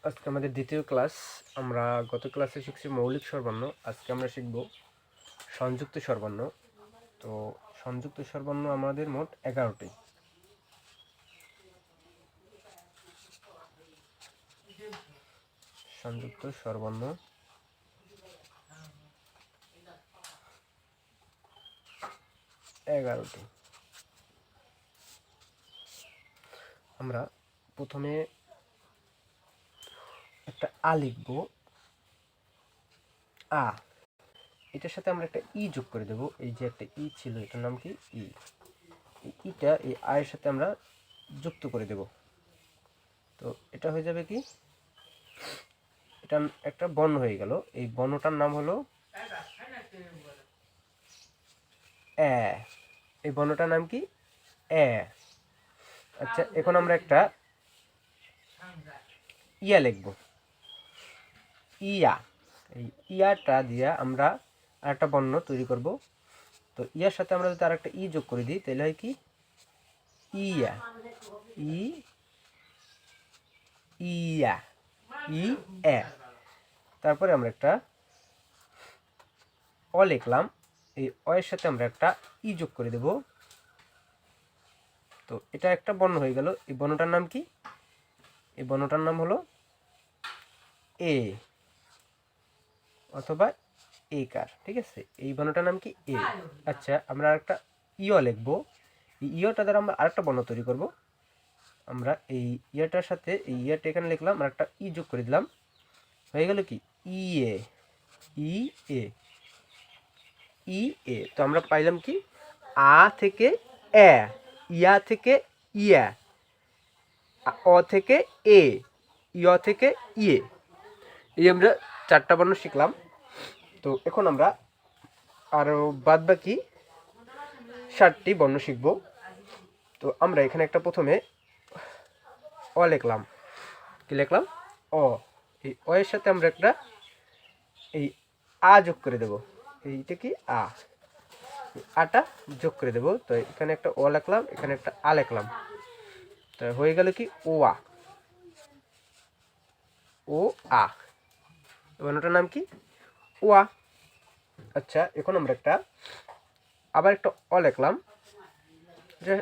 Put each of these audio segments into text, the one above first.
আজকে আমাদের দ্বিতীয় ক্লাস। আমরা গত ক্লাসে শিখছি মৌলিক স্বরবর্ণ। আজকে আমরা শিখব সংযুক্ত স্বরবর্ণ। তো সংযুক্ত স্বরবর্ণ আমাদের মোট 11টি। সংযুক্ত স্বরবর্ণ 11টি। আমরা প্রথমে একটা আ লিখব, আ। এটার সাথে আমরা একটা ই যোগ করে দেব। এই যে একটা ই ছিল, এটার নাম কি? ই। এই ইটা এই আয়ের সাথে আমরা যুক্ত করে দেব। তো এটা হয়ে যাবে কি? এটা একটা বর্ণ হয়ে গেল। এই বর্ণটার নাম হলো এ। এই বর্ণটার নাম কি? এ। আচ্ছা, এখন আমরা একটা ইয়া লিখব, ইয়া। এই ইয়াটা দিয়ে আমরা আরেকটা বর্ণ তৈরি করব। তো ইয়ার সাথে আমরা যদি আরেকটা ই যোগ করে দিই, তাহলে হয় কি? ইয়া। ই ইয়া ই এ। তারপরে আমরা একটা অ লিখলাম। এই অ এর সাথে আমরা একটা ই যোগ করে দেব। তো এটা একটা বর্ণ হয়ে গেল। এই বর্ণটার নাম কি? এই বর্ণটার নাম হলো এ অথবা একার। ঠিক আছে, এই বর্ণটার নাম কি? এ। আচ্ছা, আমরা আরেকটা ইয় লিখবো। এই ইয়টা দ্বারা আমরা আরেকটা বর্ণ তৈরি করব। আমরা এই ইয়াটার সাথে এই ইয়াটা এখানে লিখলাম, আর একটা ই যোগ করে দিলাম। হয়ে গেল কি? ই এ। ই এ ই এ। তো আমরা পাইলাম কি? আ থেকে এ, ইয়া থেকে ইয়া, অ থেকে এ, ইয় থেকে ইয়ে। এই আমরা চারটা বর্ণ শিখলাম। তো এখন আমরা আরও বাদ বাকি 7টি বর্ণ শিখব। তো আমরা এখানে একটা প্রথমে অ লিখলাম। কি লিখলাম? অ। এই অ এর সাথে আমরা একটা এই আ যোগ করে দেব। এইটা কি? আ। আটা যোগ করে দেব। তো এখানে একটা অ লিখলাম, এখানে একটা আ লিখলাম। তো হয়ে গেল কি? ও আ। ও আ। ওটার নাম কি? ও আ। আচ্ছা, এখন আমরা আবার একটা অ লিখলাম, যে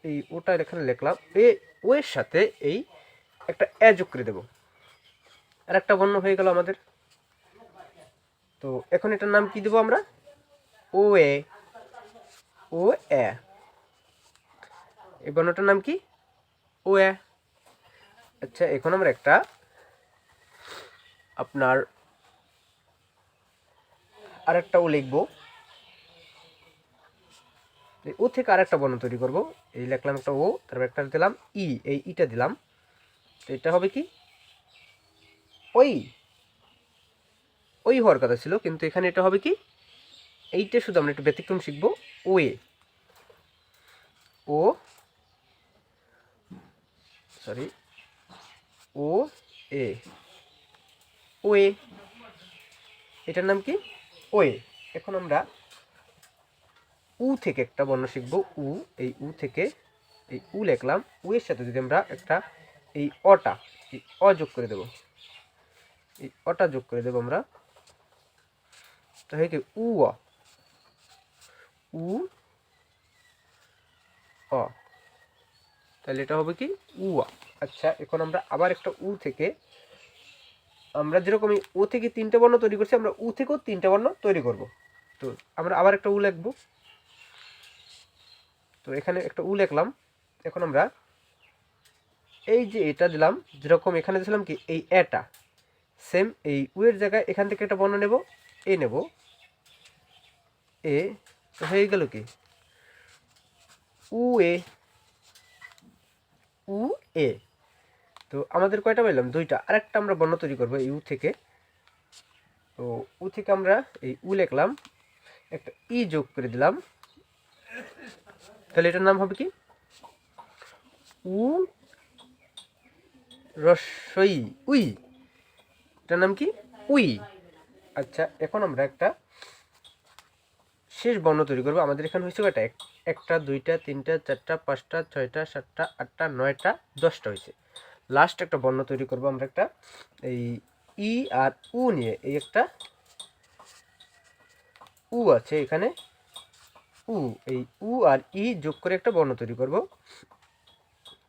এই ওটা এখানে লিখলাম। ও এর সাথে এই একটা এ যোগ করে দেব। আর একটা বর্ণ হয়ে গেল আমাদের। তো এখন এটার নাম কি দেবো আমরা? ও এ। ও এ। এই বর্ণটার নাম কি? ও এ। আচ্ছা, এখন আমরা একটা আপনার আরেকটা ও লিখবো। ও থেকে আরেকটা বর্ণ তৈরি করব। এই লিখলাম একটা ও, তারপর একটা দিলাম ই, এই ইটা দিলাম। তো এটা হবে কি? ওই। ওই হওয়ার কথা ছিল, কিন্তু এখানে এটা হবে কি? এইটা শুধু আমরা একটু ব্যতিক্রম শিখবো। ও এ। ও সরি ও এ। ও এ। এটার নাম কি? ও এ। এখন আমরা উ থেকে একটা বর্ণ শিখবো। উ। এই উ থেকে এই উ লিখলাম। উ এর সাথে যদি আমরা একটা এই অটা, এই অ যোগ করে দেব। এই অটা যোগ করে দেব আমরা। তো হয়ে কি? উ অ। উ অ। তাহলে এটা হবে কি? উ আ। আচ্ছা, এখন আমরা আবার একটা উ থেকে, আমরা যেরকম ও থেকে 3টে বর্ণ তৈরি করছি, আমরা উ থেকেও 3টে বর্ণ তৈরি করব। তো আমরা আবার একটা উ লিখব। তো এখানে একটা উ লিখলাম। এখন আমরা এই যে এটা দিলাম, যেরকম এখানে দিলাম কি? এই এটা সেম এই উ এর জায়গায় এখান থেকে একটা বর্ণ নেব, এ নেব, এ। তো হয়ে গেল কি? উ এ। উ এ। তো আমাদের কয়টা পেলাম? 2টা। আরেকটা আমরা বর্ণ তৈরি করব এই উ থেকে। তো উ থেকে আমরা এই উ লিখলাম, একটা ই যোগ করে দিলাম। তাহলে এটার নাম হবে কি? উ রস্বই উই। এটার নাম কি? উই। আচ্ছা, এখন আমরা একটা শেষ বর্ণ তৈরি করবো। আমাদের এখানে হয়েছে কয়টা? একটা, দুইটা, তিনটা, চারটা, পাঁচটা, ছয়টা, সাতটা, আটটা, 9টা, 10টা হয়েছে। লাস্ট একটা বর্ণ তৈরি করব আমরা একটা এই ই আর উ নিয়ে। এই একটা উ আছে এখানে, উ, এই উ আর ই যোগ করে একটা বর্ণ তৈরি করব।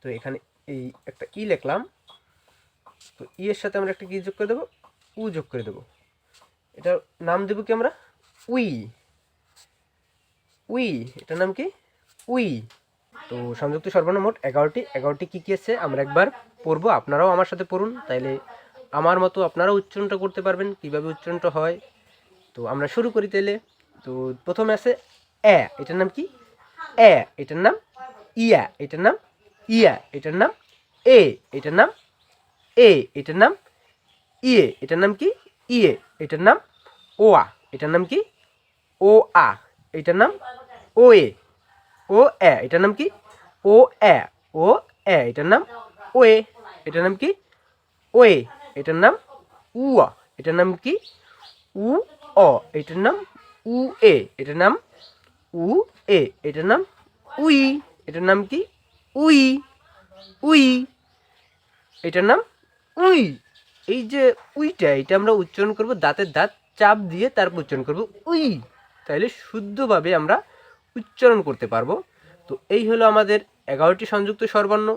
তো এখানে এই একটা ই লিখলাম, তো ই এর সাথে আমরা একটা কি যোগ করে দেবো, উ যোগ করে দেবো। এটার নাম দেবো কি আমরা, উই। উই, এটার নাম কি, উই। তো সংযুক্ত স্বরবর্ণ মোট 11টি। 11টি কী কী আছে আমরা একবার পড়বো, আপনারাও আমার সাথে পড়ুন, তাইলে আমার মতো আপনারাও উচ্চারণটা করতে পারবেন কীভাবে উচ্চারণটা হয়। তো আমরা শুরু করি তাইলে। তো প্রথমে আছে এ, এটার নাম কি, এ, এটার নাম ইয়া, এটার নাম ইয়া, এটার নাম এ, এটার নাম এ, এটার নাম ইয়ে, এটার নাম কি, ইয়ে, এটার নাম ওয়া, এটার নাম কি, ও আ, এটার নাম ও এ, ও এ, এটার নাম কি, ও এ, ও এ, এটার নাম ওয়ে, এটার নাম কি, ওয়ে, এটার নাম উয়া, এটার নাম কি, উ অ, এটার নাম উ এ, এটার নাম উ এ, এটার নাম উই, এটার নাম কি, উই, উই, এটার নাম উই। এই যে উইটা, এটা আমরা উচ্চারণ করব দাঁতের দাঁত চাপ দিয়ে, তারপর উচ্চারণ করব উই, তাইলে শুদ্ধভাবে আমরা উচ্চারণ করতে পারবো। তো এই হলো আমাদের 11টি সংযুক্ত স্বরবর্ণ।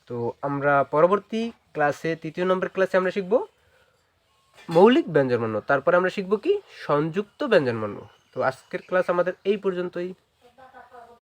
তো আমরা পরবর্তী ক্লাসে 3য় নম্বর ক্লাসে আমরা শিখব মৌলিক ব্যঞ্জনবর্ণ, তারপরে আমরা শিখব কি সংযুক্ত ব্যঞ্জনবর্ণ। তো আজকের ক্লাস আমাদের এই পর্যন্তই।